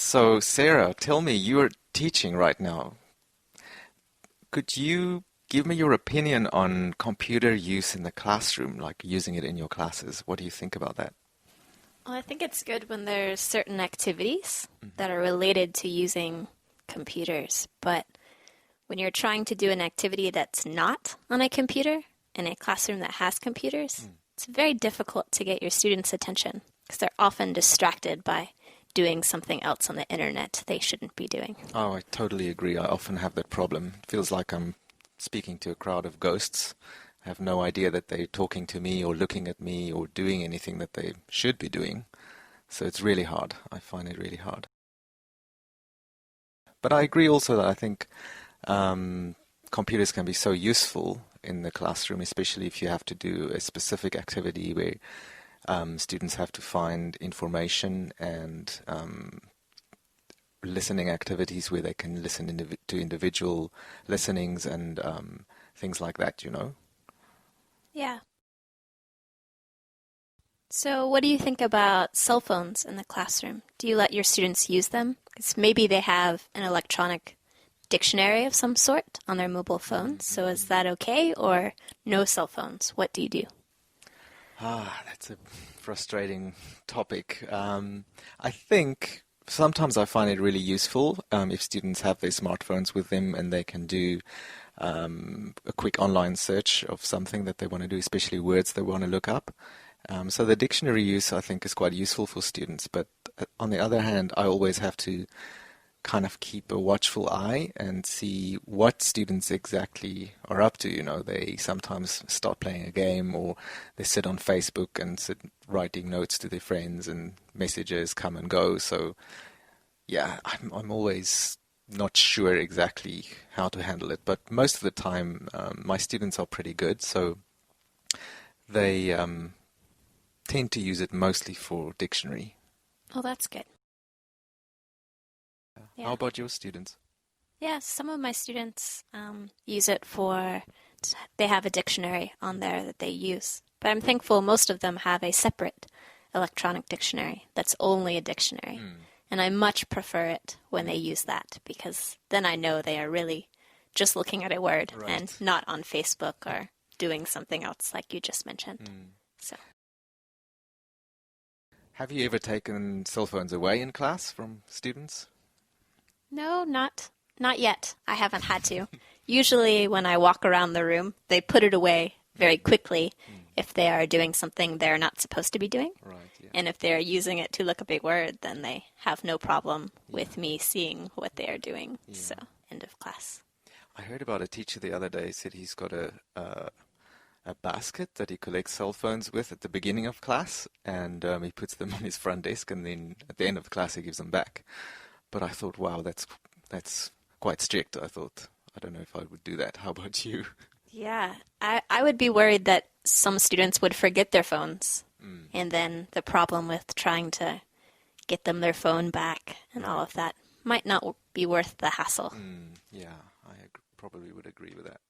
So, Sarah, tell me, you're teaching right now. Could you give me your opinion on computer use in the classroom, like using it in your classes? What do you think about that? Well, I think it's good when there's certain activities that are related to using computers, but when you're trying to do an activity that's not on a computer in a classroom that has computers, it's very difficult to get your students' attention because they're often distracted by doing something else on the internet they shouldn't be doing. Oh, I totally agree. I often have that problem. It feels like I'm speaking to a crowd of ghosts. I have no idea that they're talking to me or looking at me or doing anything that they should be doing. So it's really hard. I find it really hard. But I agree also that I think computers can be so useful in the classroom, especially if you have to do a specific activity where students have to find information and listening activities where they can listen to individual listenings and things like that, you know? Yeah. So what do you think about cell phones in the classroom? Do you let your students use them? Because maybe they have an electronic dictionary of some sort on their mobile phones. So is that okay, or no cell phones? What do you do? That's a frustrating topic. I think sometimes I find it really useful if students have their smartphones with them and they can do a quick online search of something that they want to do, especially words they want to look up. So the dictionary use, I think, is quite useful for students. But on the other hand, I always have to kind of keep a watchful eye and see what students exactly are up to. You know, they sometimes start playing a game or they sit on Facebook and sit writing notes to their friends and messages come and go. So, yeah, I'm always not sure exactly how to handle it. But most of the time, my students are pretty good. So they tend to use it mostly for dictionary. Oh, that's good. How Yeah. about your students? Yeah, some of my students use it for, they have a dictionary on there that they use. But I'm thankful most of them have a separate electronic dictionary that's only a dictionary. And I much prefer it when they use that because then I know they are really just looking at a word and Right. not on Facebook or doing something else like you just mentioned. So, Have you ever taken cell phones away in class from students? no, not yet. I haven't had to. Usually when I walk around the room, they put it away very quickly if they are doing something they're not supposed to be doing. Right, yeah. And if they're using it to look up a word, then they have no problem with me seeing what they are doing. So, end of class. I heard about a teacher the other day said he's got a basket that he collects cell phones with at the beginning of class, and he puts them on his front desk, and then at the end of the class he gives them back. But I thought, wow, that's quite strict. I thought, I don't know if I would do that. How about you? Yeah, I would be worried that some students would forget their phones. And then the problem with trying to get them their phone back and all of that might not be worth the hassle. Yeah, I probably would agree with that.